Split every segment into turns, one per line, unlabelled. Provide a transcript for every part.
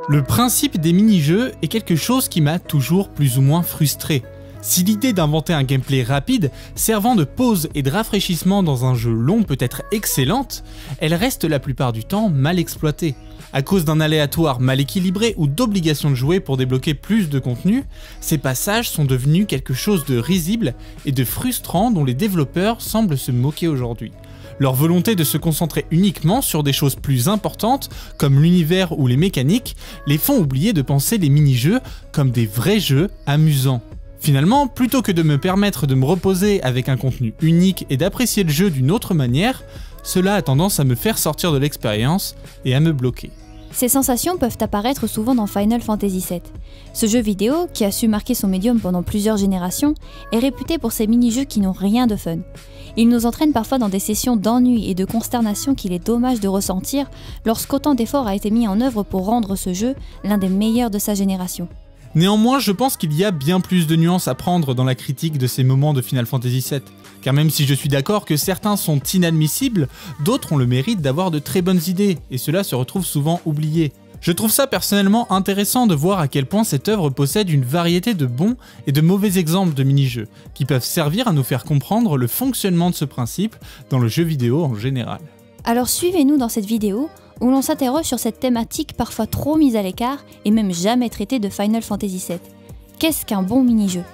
Le principe des mini-jeux est quelque chose qui m'a toujours plus ou moins frustré. Si l'idée d'inventer un gameplay rapide, servant de pause et de rafraîchissement dans un jeu long peut être excellente, elle reste la plupart du temps mal exploitée. À cause d'un aléatoire mal équilibré ou d'obligation de jouer pour débloquer plus de contenu, ces passages sont devenus quelque chose de risible et de frustrant dont les développeurs semblent se moquer aujourd'hui. Leur volonté de se concentrer uniquement sur des choses plus importantes, comme l'univers ou les mécaniques, les font oublier de penser les mini-jeux comme des vrais jeux amusants. Finalement, plutôt que de me permettre de me reposer avec un contenu unique et d'apprécier le jeu d'une autre manière, cela a tendance à me faire sortir de l'expérience et à me bloquer.
Ces sensations peuvent apparaître souvent dans Final Fantasy VII. Ce jeu vidéo, qui a su marquer son médium pendant plusieurs générations, est réputé pour ses mini-jeux qui n'ont rien de fun. Il nous entraîne parfois dans des sessions d'ennui et de consternation qu'il est dommage de ressentir lorsqu'autant d'efforts a été mis en œuvre pour rendre ce jeu l'un des meilleurs de sa génération.
Néanmoins, je pense qu'il y a bien plus de nuances à prendre dans la critique de ces moments de Final Fantasy VII, car même si je suis d'accord que certains sont inadmissibles, d'autres ont le mérite d'avoir de très bonnes idées, et cela se retrouve souvent oublié. Je trouve ça personnellement intéressant de voir à quel point cette œuvre possède une variété de bons et de mauvais exemples de mini-jeux, qui peuvent servir à nous faire comprendre le fonctionnement de ce principe dans le jeu vidéo en général.
Alors suivez-nous dans cette vidéo, où l'on s'interroge sur cette thématique parfois trop mise à l'écart et même jamais traitée de Final Fantasy VII. Qu'est-ce qu'un bon mini-jeu ?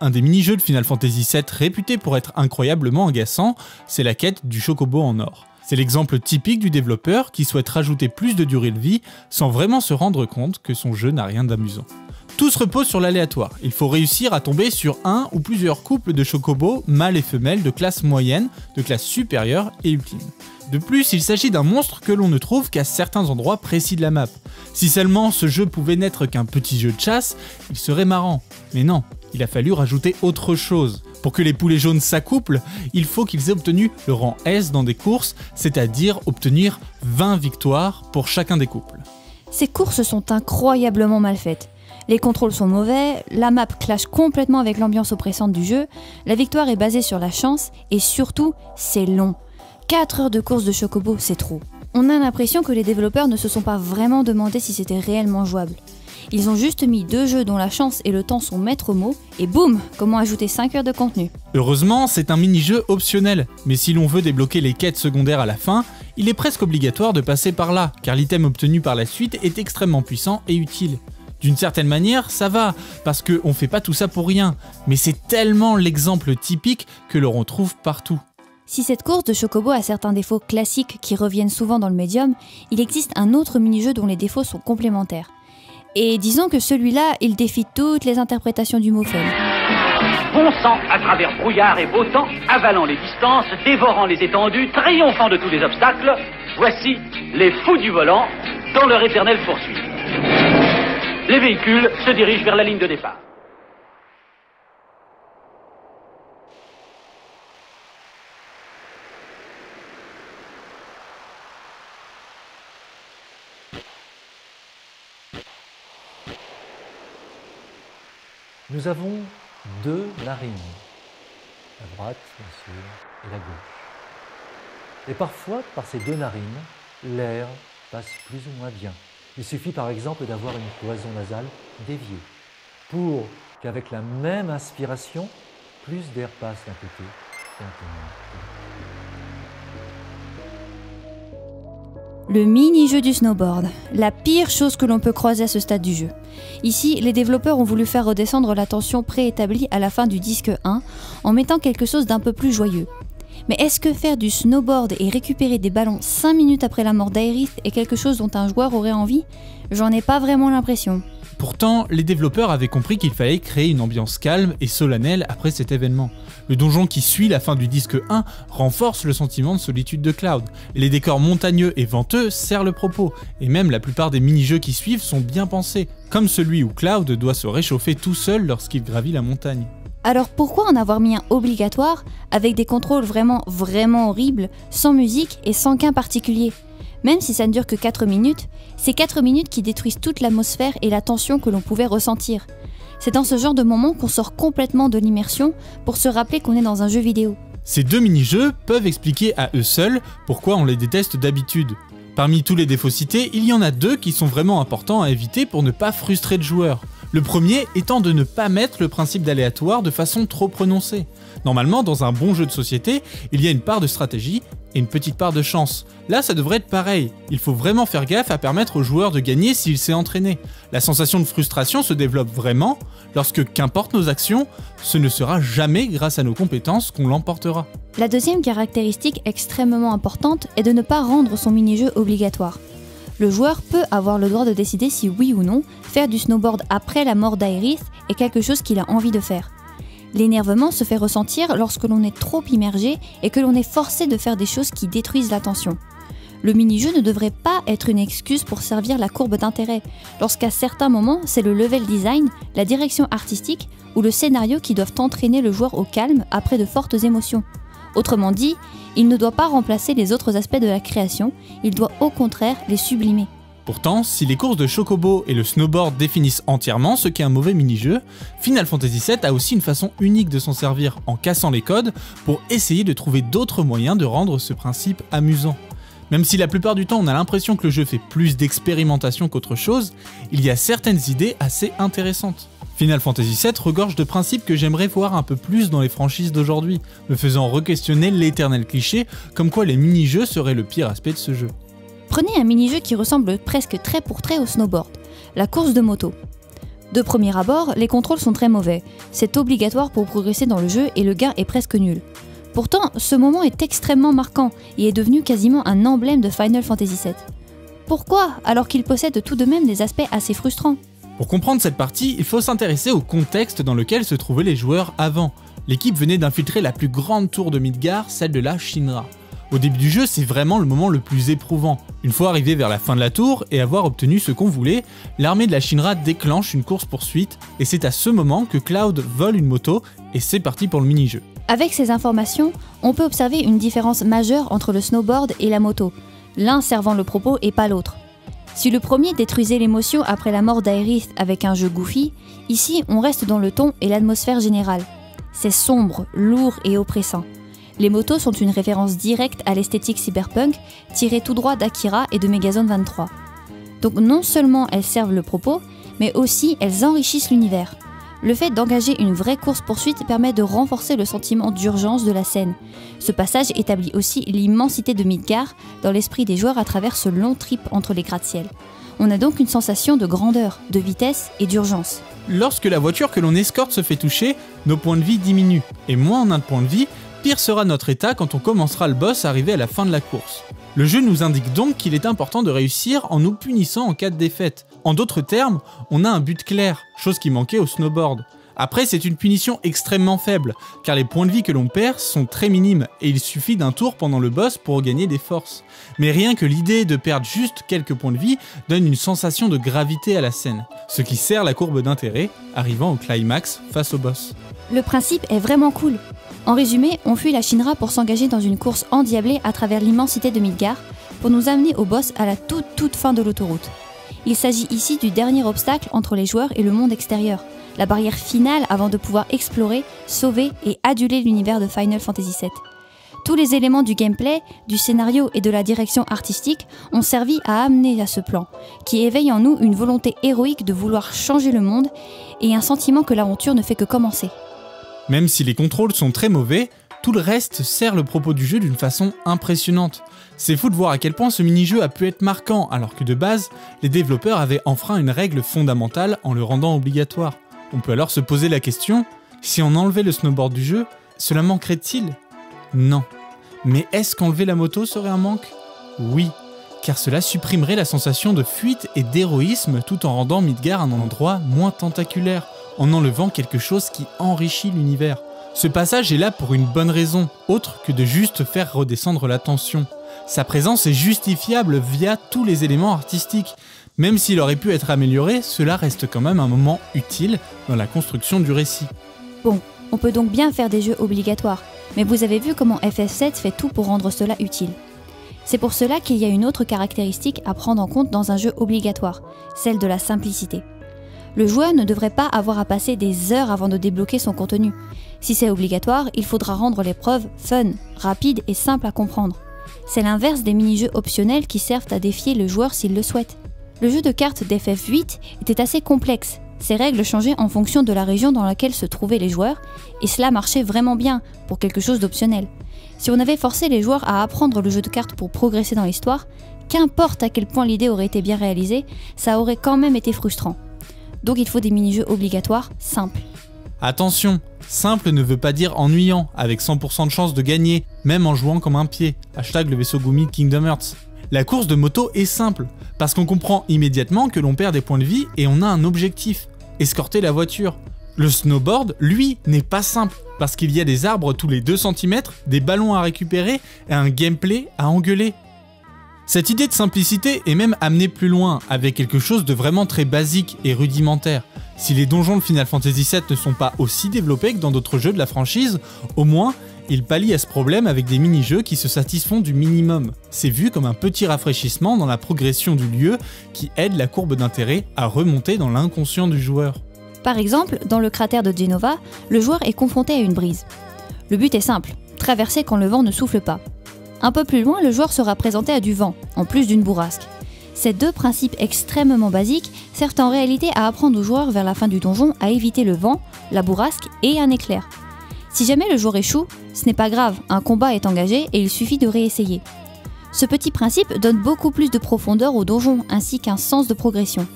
Un des mini-jeux de Final Fantasy VII réputé pour être incroyablement agaçant, c'est la quête du chocobo en or. C'est l'exemple typique du développeur qui souhaite rajouter plus de durée de vie sans vraiment se rendre compte que son jeu n'a rien d'amusant. Tout se repose sur l'aléatoire, il faut réussir à tomber sur un ou plusieurs couples de chocobos, mâles et femelles de classe moyenne, de classe supérieure et ultime. De plus, il s'agit d'un monstre que l'on ne trouve qu'à certains endroits précis de la map. Si seulement ce jeu pouvait n'être qu'un petit jeu de chasse, il serait marrant. Mais non, il a fallu rajouter autre chose. Pour que les poulets jaunes s'accouplent, il faut qu'ils aient obtenu le rang S dans des courses, c'est-à-dire obtenir 20 victoires pour chacun des couples.
Ces courses sont incroyablement mal faites. Les contrôles sont mauvais, la map clash complètement avec l'ambiance oppressante du jeu, la victoire est basée sur la chance et surtout, c'est long. 4 heures de course de chocobo, c'est trop. On a l'impression que les développeurs ne se sont pas vraiment demandé si c'était réellement jouable. Ils ont juste mis 2 jeux dont la chance et le temps sont maîtres mots, et boum, comment ajouter 5 heures de contenu.
Heureusement, c'est un mini-jeu optionnel, mais si l'on veut débloquer les quêtes secondaires à la fin, il est presque obligatoire de passer par là, car l'item obtenu par la suite est extrêmement puissant et utile. D'une certaine manière, ça va, parce qu'on fait pas tout ça pour rien, mais c'est tellement l'exemple typique que l'on retrouve partout.
Si cette course de chocobo a certains défauts classiques qui reviennent souvent dans le médium, il existe un autre mini-jeu dont les défauts sont complémentaires. Et disons que celui-là, il défie toutes les interprétations du mot fun.
Fonçant à travers brouillard et beau temps, avalant les distances, dévorant les étendues, triomphant de tous les obstacles, voici les fous du volant dans leur éternelle poursuite. Les véhicules se dirigent vers la ligne de départ.
Nous avons 2 narines, la droite bien sûr et la gauche. Et parfois, par ces 2 narines, l'air passe plus ou moins bien. Il suffit par exemple d'avoir une cloison nasale déviée pour qu'avec la même inspiration, plus d'air passe d'un côté qu'un peu moins.
Le mini-jeu du snowboard, la pire chose que l'on peut croiser à ce stade du jeu. Ici, les développeurs ont voulu faire redescendre la tension préétablie à la fin du disque 1 en mettant quelque chose d'un peu plus joyeux. Mais est-ce que faire du snowboard et récupérer des ballons 5 minutes après la mort d'Aerith est quelque chose dont un joueur aurait envie ? J'en ai pas vraiment l'impression.
Pourtant, les développeurs avaient compris qu'il fallait créer une ambiance calme et solennelle après cet événement. Le donjon qui suit la fin du disque 1 renforce le sentiment de solitude de Cloud. Les décors montagneux et venteux serrent le propos, et même la plupart des mini-jeux qui suivent sont bien pensés, comme celui où Cloud doit se réchauffer tout seul lorsqu'il gravit la montagne.
Alors pourquoi en avoir mis un obligatoire, avec des contrôles vraiment horribles, sans musique et sans gain particulier ? Même si ça ne dure que 4 minutes, c'est 4 minutes qui détruisent toute l'atmosphère et la tension que l'on pouvait ressentir. C'est dans ce genre de moment qu'on sort complètement de l'immersion pour se rappeler qu'on est dans un jeu vidéo.
Ces deux mini-jeux peuvent expliquer à eux seuls pourquoi on les déteste d'habitude. Parmi tous les défauts cités, il y en a deux qui sont vraiment importants à éviter pour ne pas frustrer le joueur. Le premier étant de ne pas mettre le principe d'aléatoire de façon trop prononcée. Normalement, dans un bon jeu de société, il y a une part de stratégie et une petite part de chance. Là, ça devrait être pareil. Il faut vraiment faire gaffe à permettre au joueur de gagner s'il s'est entraîné. La sensation de frustration se développe vraiment lorsque, qu'importe nos actions, ce ne sera jamais grâce à nos compétences qu'on l'emportera.
La deuxième caractéristique extrêmement importante est de ne pas rendre son mini-jeu obligatoire. Le joueur peut avoir le droit de décider si oui ou non faire du snowboard après la mort d'Aerith est quelque chose qu'il a envie de faire. L'énervement se fait ressentir lorsque l'on est trop immergé et que l'on est forcé de faire des choses qui détruisent l'attention. Le mini-jeu ne devrait pas être une excuse pour servir la courbe d'intérêt, lorsqu'à certains moments c'est le level design, la direction artistique ou le scénario qui doivent entraîner le joueur au calme après de fortes émotions. Autrement dit, il ne doit pas remplacer les autres aspects de la création, il doit au contraire les sublimer.
Pourtant, si les courses de Chocobo et le snowboard définissent entièrement ce qu'est un mauvais mini-jeu, Final Fantasy VII a aussi une façon unique de s'en servir en cassant les codes pour essayer de trouver d'autres moyens de rendre ce principe amusant. Même si la plupart du temps on a l'impression que le jeu fait plus d'expérimentation qu'autre chose, il y a certaines idées assez intéressantes. Final Fantasy VII regorge de principes que j'aimerais voir un peu plus dans les franchises d'aujourd'hui, me faisant re-questionner l'éternel cliché comme quoi les mini-jeux seraient le pire aspect de ce jeu.
Prenez un mini-jeu qui ressemble presque trait pour trait au snowboard, la course de moto. De premier abord, les contrôles sont très mauvais, c'est obligatoire pour progresser dans le jeu et le gain est presque nul. Pourtant, ce moment est extrêmement marquant et est devenu quasiment un emblème de Final Fantasy VII. Pourquoi, alors qu'il possède tout de même des aspects assez frustrants ?
Pour comprendre cette partie, il faut s'intéresser au contexte dans lequel se trouvaient les joueurs avant. L'équipe venait d'infiltrer la plus grande tour de Midgar, celle de la Shinra. Au début du jeu, c'est vraiment le moment le plus éprouvant. Une fois arrivé vers la fin de la tour et avoir obtenu ce qu'on voulait, l'armée de la Shinra déclenche une course-poursuite et c'est à ce moment que Cloud vole une moto et c'est parti pour le mini-jeu.
Avec ces informations, on peut observer une différence majeure entre le snowboard et la moto, l'un servant le propos et pas l'autre. Si le premier détruisait l'émotion après la mort d'Aerith avec un jeu goofy, ici on reste dans le ton et l'atmosphère générale. C'est sombre, lourd et oppressant. Les motos sont une référence directe à l'esthétique cyberpunk, tirée tout droit d'Akira et de Megazone 23. Donc non seulement elles servent le propos, mais aussi elles enrichissent l'univers. Le fait d'engager une vraie course-poursuite permet de renforcer le sentiment d'urgence de la scène. Ce passage établit aussi l'immensité de Midgar dans l'esprit des joueurs à travers ce long trip entre les gratte-ciel. On a donc une sensation de grandeur, de vitesse et d'urgence.
Lorsque la voiture que l'on escorte se fait toucher, nos points de vie diminuent, et moins on a de points de vie, pire sera notre état quand on commencera le boss arrivé à la fin de la course. Le jeu nous indique donc qu'il est important de réussir en nous punissant en cas de défaite. En d'autres termes, on a un but clair, chose qui manquait au snowboard. Après, c'est une punition extrêmement faible, car les points de vie que l'on perd sont très minimes et il suffit d'un tour pendant le boss pour gagner des forces. Mais rien que l'idée de perdre juste quelques points de vie donne une sensation de gravité à la scène, ce qui sert la courbe d'intérêt, arrivant au climax face au boss.
Le principe est vraiment cool. En résumé, on fuit la Shinra pour s'engager dans une course endiablée à travers l'immensité de Midgar, pour nous amener au boss à la toute fin de l'autoroute. Il s'agit ici du dernier obstacle entre les joueurs et le monde extérieur, la barrière finale avant de pouvoir explorer, sauver et aduler l'univers de Final Fantasy VII. Tous les éléments du gameplay, du scénario et de la direction artistique ont servi à amener à ce plan, qui éveille en nous une volonté héroïque de vouloir changer le monde et un sentiment que l'aventure ne fait que commencer.
Même si les contrôles sont très mauvais, tout le reste sert le propos du jeu d'une façon impressionnante. C'est fou de voir à quel point ce mini-jeu a pu être marquant, alors que de base, les développeurs avaient enfreint une règle fondamentale en le rendant obligatoire. On peut alors se poser la question, si on enlevait le snowboard du jeu, cela manquerait-il ? Non. Mais est-ce qu'enlever la moto serait un manque ? Oui, car cela supprimerait la sensation de fuite et d'héroïsme tout en rendant Midgar un endroit moins tentaculaire, en enlevant quelque chose qui enrichit l'univers. Ce passage est là pour une bonne raison, autre que de juste faire redescendre la tension. Sa présence est justifiable via tous les éléments artistiques. Même s'il aurait pu être amélioré, cela reste quand même un moment utile dans la construction du récit.
Bon, on peut donc bien faire des jeux obligatoires, mais vous avez vu comment FF7 fait tout pour rendre cela utile. C'est pour cela qu'il y a une autre caractéristique à prendre en compte dans un jeu obligatoire, celle de la simplicité. Le joueur ne devrait pas avoir à passer des heures avant de débloquer son contenu. Si c'est obligatoire, il faudra rendre l'épreuve fun, rapide et simple à comprendre. C'est l'inverse des mini-jeux optionnels qui servent à défier le joueur s'il le souhaite. Le jeu de cartes d'FF8 était assez complexe. Ses règles changeaient en fonction de la région dans laquelle se trouvaient les joueurs, et cela marchait vraiment bien pour quelque chose d'optionnel. Si on avait forcé les joueurs à apprendre le jeu de cartes pour progresser dans l'histoire, qu'importe à quel point l'idée aurait été bien réalisée, ça aurait quand même été frustrant. Donc il faut des mini-jeux obligatoires, simples.
Attention, simple ne veut pas dire ennuyant, avec 100% de chance de gagner, même en jouant comme un pied. Hashtag le vaisseau Gumi de Kingdom Hearts. La course de moto est simple, parce qu'on comprend immédiatement que l'on perd des points de vie et on a un objectif, escorter la voiture. Le snowboard, lui, n'est pas simple, parce qu'il y a des arbres tous les 2 cm, des ballons à récupérer et un gameplay à engueuler. Cette idée de simplicité est même amenée plus loin, avec quelque chose de vraiment très basique et rudimentaire. Si les donjons de Final Fantasy VII ne sont pas aussi développés que dans d'autres jeux de la franchise, au moins, ils pallient à ce problème avec des mini-jeux qui se satisfont du minimum. C'est vu comme un petit rafraîchissement dans la progression du lieu qui aide la courbe d'intérêt à remonter dans l'inconscient du joueur.
Par exemple, dans le cratère de Jenova, le joueur est confronté à une brise. Le but est simple, traverser quand le vent ne souffle pas. Un peu plus loin, le joueur sera présenté à du vent, en plus d'une bourrasque. Ces deux principes extrêmement basiques servent en réalité à apprendre aux joueurs vers la fin du donjon à éviter le vent, la bourrasque et un éclair. Si jamais le joueur échoue, ce n'est pas grave, un combat est engagé et il suffit de réessayer. Ce petit principe donne beaucoup plus de profondeur au donjon ainsi qu'un sens de progression.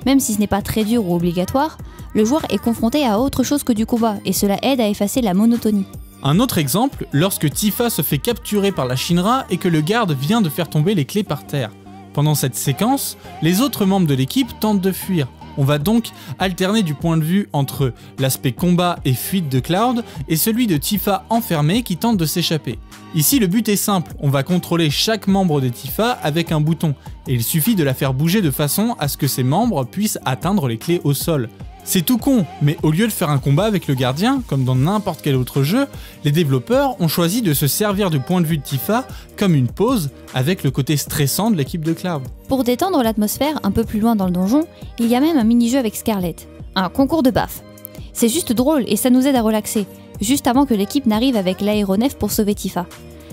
Même si ce n'est pas très dur ou obligatoire, le joueur est confronté à autre chose que du combat et cela aide à effacer la monotonie.
Un autre exemple, lorsque Tifa se fait capturer par la Shinra et que le garde vient de faire tomber les clés par terre. Pendant cette séquence, les autres membres de l'équipe tentent de fuir. On va donc alterner du point de vue entre l'aspect combat et fuite de Cloud et celui de Tifa enfermée qui tente de s'échapper. Ici le but est simple, on va contrôler chaque membre de Tifa avec un bouton et il suffit de la faire bouger de façon à ce que ses membres puissent atteindre les clés au sol. C'est tout con, mais au lieu de faire un combat avec le gardien, comme dans n'importe quel autre jeu, les développeurs ont choisi de se servir du point de vue de Tifa comme une pause avec le côté stressant de l'équipe de Cloud.
Pour détendre l'atmosphère un peu plus loin dans le donjon, il y a même un mini-jeu avec Scarlett, un concours de baffes. C'est juste drôle et ça nous aide à relaxer, juste avant que l'équipe n'arrive avec l'aéronef pour sauver Tifa.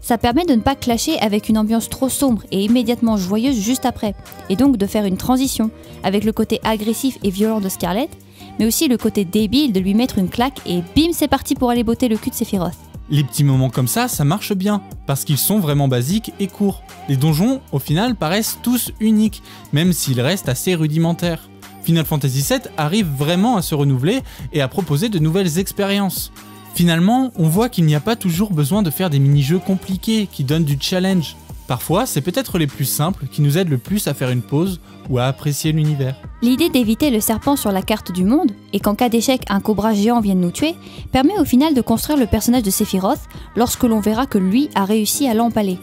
Ça permet de ne pas clasher avec une ambiance trop sombre et immédiatement joyeuse juste après, et donc de faire une transition avec le côté agressif et violent de Scarlett, mais aussi le côté débile de lui mettre une claque et bim, c'est parti pour aller botter le cul de Sephiroth.
Les petits moments comme ça marche bien, parce qu'ils sont vraiment basiques et courts. Les donjons, au final, paraissent tous uniques, même s'ils restent assez rudimentaires. Final Fantasy VII arrive vraiment à se renouveler et à proposer de nouvelles expériences. Finalement, on voit qu'il n'y a pas toujours besoin de faire des mini-jeux compliqués qui donnent du challenge. Parfois, c'est peut-être les plus simples qui nous aident le plus à faire une pause ou à apprécier l'univers.
L'idée d'éviter le serpent sur la carte du monde, et qu'en cas d'échec un cobra géant vienne nous tuer, permet au final de construire le personnage de Sephiroth lorsque l'on verra que lui a réussi à l'empaler.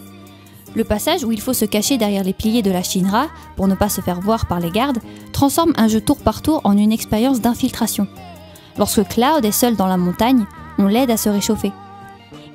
Le passage où il faut se cacher derrière les piliers de la Shinra pour ne pas se faire voir par les gardes transforme un jeu tour par tour en une expérience d'infiltration. Lorsque Cloud est seul dans la montagne, on l'aide à se réchauffer.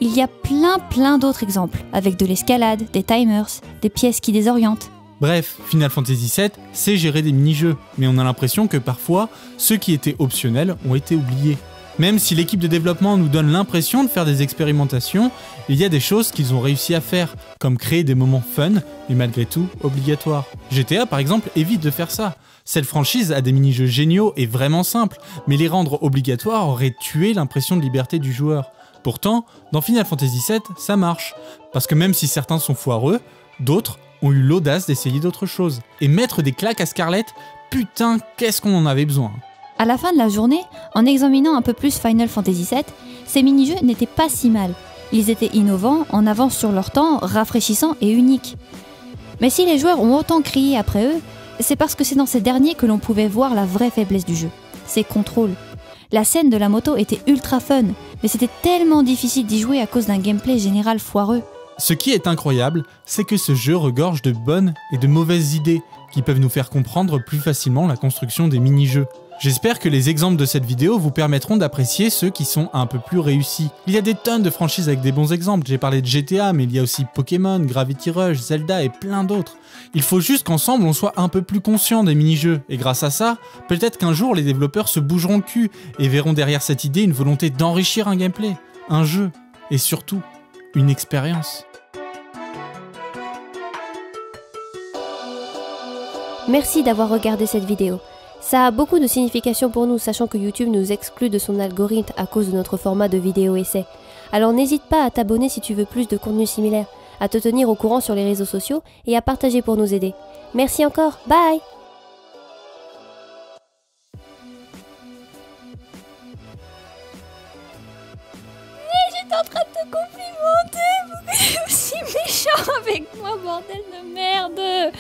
Il y a plein d'autres exemples, avec de l'escalade, des timers, des pièces qui désorientent.
Bref, Final Fantasy VII sait gérer des mini-jeux, mais on a l'impression que parfois, ceux qui étaient optionnels ont été oubliés. Même si l'équipe de développement nous donne l'impression de faire des expérimentations, il y a des choses qu'ils ont réussi à faire, comme créer des moments fun, mais malgré tout obligatoires. GTA par exemple évite de faire ça. Cette franchise a des mini-jeux géniaux et vraiment simples, mais les rendre obligatoires aurait tué l'impression de liberté du joueur. Pourtant, dans Final Fantasy VII, ça marche, parce que même si certains sont foireux, d'autres ont eu l'audace d'essayer d'autres choses. Et mettre des claques à Scarlett, putain, qu'est-ce qu'on en avait besoin.
À la fin de la journée, en examinant un peu plus Final Fantasy VII, ces mini-jeux n'étaient pas si mal. Ils étaient innovants, en avance sur leur temps, rafraîchissants et uniques. Mais si les joueurs ont autant crié après eux, c'est parce que c'est dans ces derniers que l'on pouvait voir la vraie faiblesse du jeu, ses contrôles. La scène de la moto était ultra fun, mais c'était tellement difficile d'y jouer à cause d'un gameplay général foireux.
Ce qui est incroyable, c'est que ce jeu regorge de bonnes et de mauvaises idées qui peuvent nous faire comprendre plus facilement la construction des mini-jeux. J'espère que les exemples de cette vidéo vous permettront d'apprécier ceux qui sont un peu plus réussis. Il y a des tonnes de franchises avec des bons exemples, j'ai parlé de GTA, mais il y a aussi Pokémon, Gravity Rush, Zelda et plein d'autres. Il faut juste qu'ensemble on soit un peu plus conscient des mini-jeux, et grâce à ça, peut-être qu'un jour les développeurs se bougeront le cul et verront derrière cette idée une volonté d'enrichir un gameplay, un jeu, et surtout, une expérience.
Merci d'avoir regardé cette vidéo. Ça a beaucoup de signification pour nous, sachant que YouTube nous exclut de son algorithme à cause de notre format de vidéo essai. Alors n'hésite pas à t'abonner si tu veux plus de contenu similaire, à te tenir au courant sur les réseaux sociaux et à partager pour nous aider. Merci encore, bye!
J'étais en train de te complimenter, pourquoi tu es aussi méchant avec moi, bordel de merde.